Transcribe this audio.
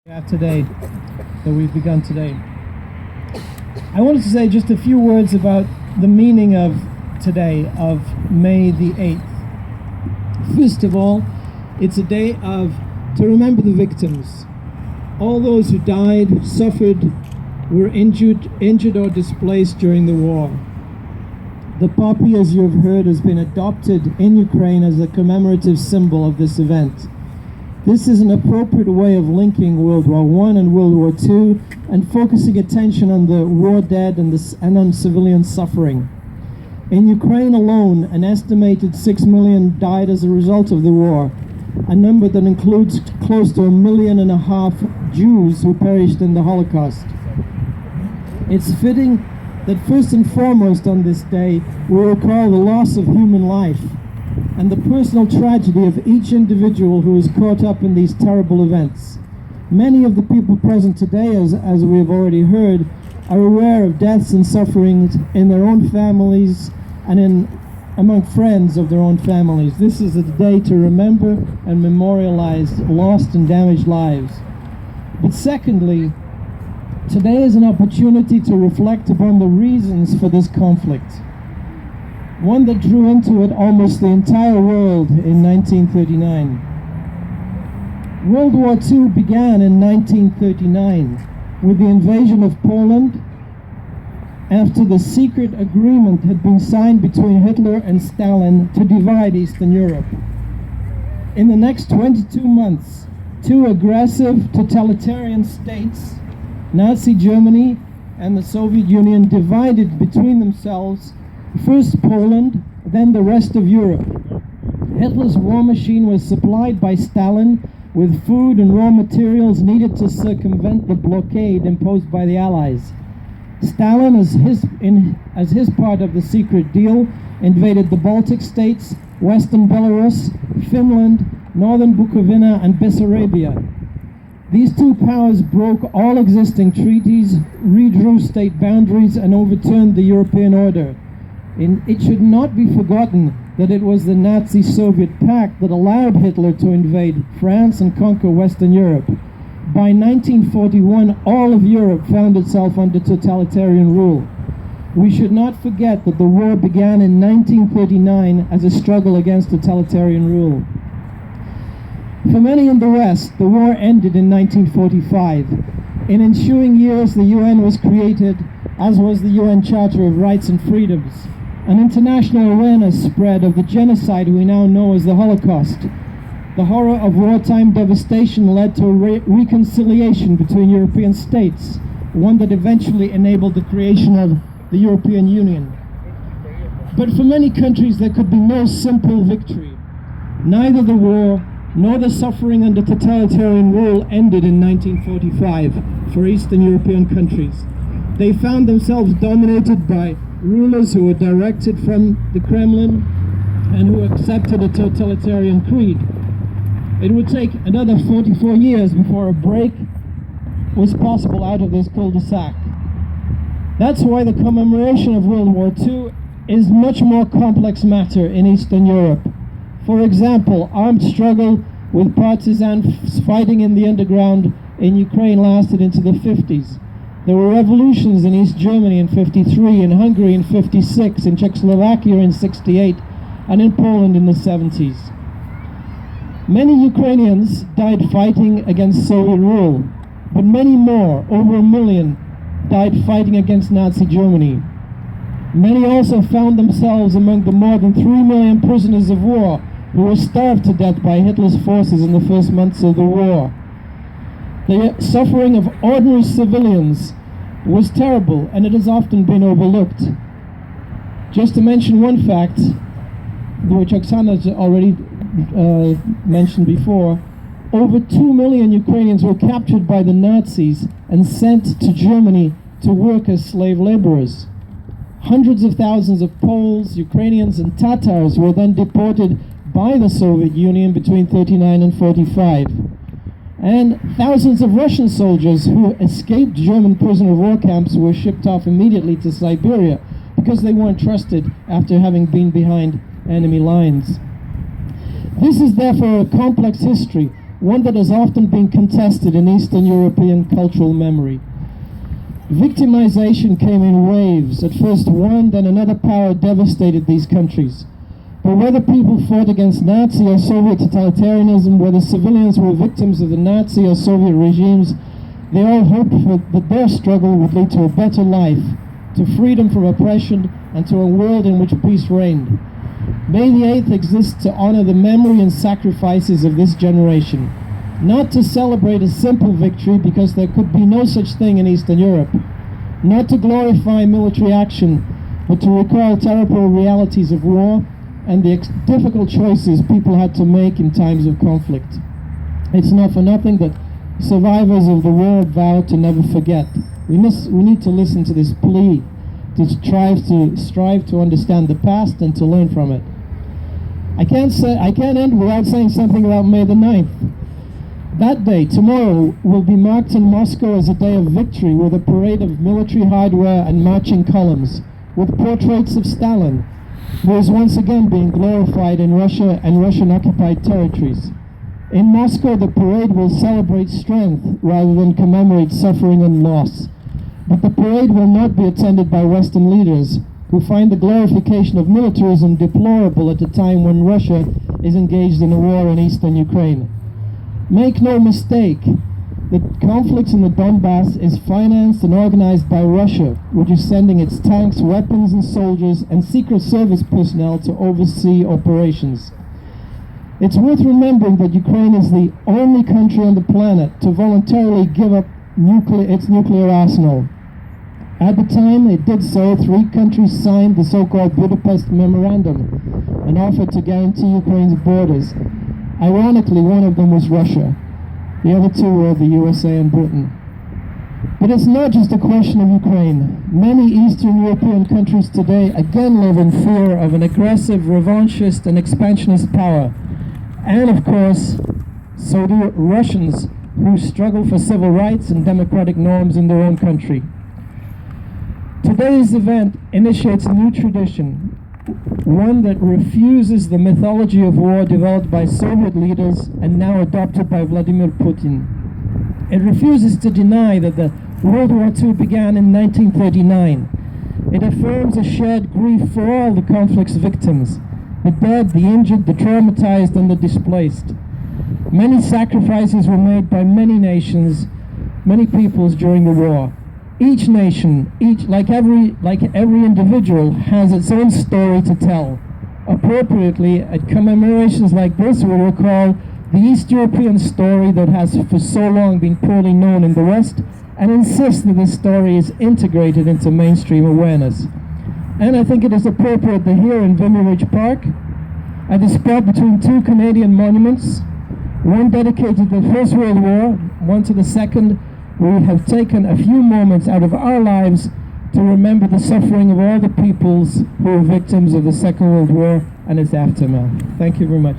Today, that we've begun today. I wanted to say just a few words about the meaning of today, of May the 8th. First of all, it's a day to remember the victims, all those who died, suffered, were injured or displaced during the war. The poppy, as you have heard, has been adopted in Ukraine as a commemorative symbol of this event. This is an appropriate way of linking World War I and World War II and focusing attention on the war dead and on civilian suffering. In Ukraine alone, an estimated 6 million died as a result of the war, a number that includes close to 1.5 million Jews who perished in the Holocaust. It's fitting that first and foremost on this day we recall the loss of human life and the personal tragedy of each individual who is caught up in these terrible events. Many of the people present today, as we have already heard, are aware of deaths and sufferings in their own families and among friends of their own families. This is a day to remember and memorialize lost and damaged lives. But secondly, today is an opportunity to reflect upon the reasons for this conflict, one that drew into it almost the entire world in 1939. World War II began in 1939 with the invasion of Poland after the secret agreement had been signed between Hitler and Stalin to divide Eastern Europe. In the next 22 months, two aggressive totalitarian states, Nazi Germany and the Soviet Union, divided between themselves first Poland, then the rest of Europe. Hitler's war machine was supplied by Stalin with food and raw materials needed to circumvent the blockade imposed by the Allies. Stalin, as his part of the secret deal, invaded the Baltic states, western Belarus, Finland, northern Bukovina, and Bessarabia. These two powers broke all existing treaties, redrew state boundaries, and overturned the European order. It should not be forgotten that it was the Nazi-Soviet pact that allowed Hitler to invade France and conquer Western Europe. By 1941, all of Europe found itself under totalitarian rule. We should not forget that the war began in 1939 as a struggle against totalitarian rule. For many in the West, the war ended in 1945. In ensuing years, the UN was created, as was the UN Charter of Rights and Freedoms. An international awareness spread of the genocide we now know as the Holocaust. The horror of wartime devastation led to a reconciliation between European states, one that eventually enabled the creation of the European Union. But for many countries there could be no simple victory. Neither the war nor the suffering under totalitarian rule ended in 1945 for Eastern European countries. They found themselves dominated by rulers who were directed from the Kremlin and who accepted a totalitarian creed. It would take another 44 years before a break was possible out of this cul-de-sac. That's why the commemoration of World War II is much more complex matter in Eastern Europe. For example, armed struggle with partisans fighting in the underground in Ukraine lasted into the 50s. There were revolutions in East Germany in 53, in Hungary in 56, in Czechoslovakia in 68, and in Poland in the 70s. Many Ukrainians died fighting against Soviet rule, but many more, over 1 million, died fighting against Nazi Germany. Many also found themselves among the more than 3 million prisoners of war who were starved to death by Hitler's forces in the first months of the war. The suffering of ordinary civilians was terrible, and it has often been overlooked. Just to mention one fact, which Oksana has already mentioned before, over 2 million Ukrainians were captured by the Nazis and sent to Germany to work as slave laborers. Hundreds of thousands of Poles, Ukrainians, and Tatars were then deported by the Soviet Union between 1939 and 1945. And thousands of Russian soldiers who escaped German prisoner of war camps were shipped off immediately to Siberia because they weren't trusted after having been behind enemy lines. This is therefore a complex history, one that has often been contested in Eastern European cultural memory. Victimization came in waves. At first one, then another power devastated these countries. But whether people fought against Nazi or Soviet totalitarianism, whether civilians were victims of the Nazi or Soviet regimes, they all hoped that their struggle would lead to a better life, to freedom from oppression, and to a world in which peace reigned. May the 8th exists to honor the memory and sacrifices of this generation, not to celebrate a simple victory because there could be no such thing in Eastern Europe, not to glorify military action, but to recall terrible realities of war and the difficult choices people had to make in times of conflict. It's not for nothing that survivors of the war vowed to never forget. We need to listen to this plea, to strive to understand the past and to learn from it. I can't end without saying something about May the 9th. That day, tomorrow, will be marked in Moscow as a day of victory with a parade of military hardware and marching columns, with portraits of Stalin, who is once again being glorified in Russia and Russian-occupied territories. In Moscow, the parade will celebrate strength rather than commemorate suffering and loss. But the parade will not be attended by Western leaders who find the glorification of militarism deplorable at a time when Russia is engaged in a war in eastern Ukraine. Make no mistake, the conflict in the Donbass is financed and organized by Russia, which is sending its tanks, weapons and soldiers and secret service personnel to oversee operations. It's worth remembering that Ukraine is the only country on the planet to voluntarily give up its nuclear arsenal. At the time it did so, 3 countries signed the so-called Budapest Memorandum, an offer to guarantee Ukraine's borders. Ironically, one of them was Russia. The other 2 were the USA and Britain. But it's not just a question of Ukraine. Many Eastern European countries today again live in fear of an aggressive, revanchist and expansionist power. And of course, so do Russians, who struggle for civil rights and democratic norms in their own country. Today's event initiates a new tradition, one that refuses the mythology of war developed by Soviet leaders and now adopted by Vladimir Putin. It refuses to deny that the World War II began in 1939. It affirms a shared grief for all the conflict's victims, the dead, the injured, the traumatized, and the displaced. Many sacrifices were made by many nations, many peoples during the war. Each nation, like every individual, has its own story to tell. Appropriately, at commemorations like this, we recall the East European story that has for so long been poorly known in the West, and insist that this story is integrated into mainstream awareness. And I think it is appropriate that here in Vimy Ridge Park, at the spot between 2 Canadian monuments, one dedicated to the First World War, one to the Second, we have taken a few moments out of our lives to remember the suffering of all the peoples who were victims of the Second World War and its aftermath. Thank you very much.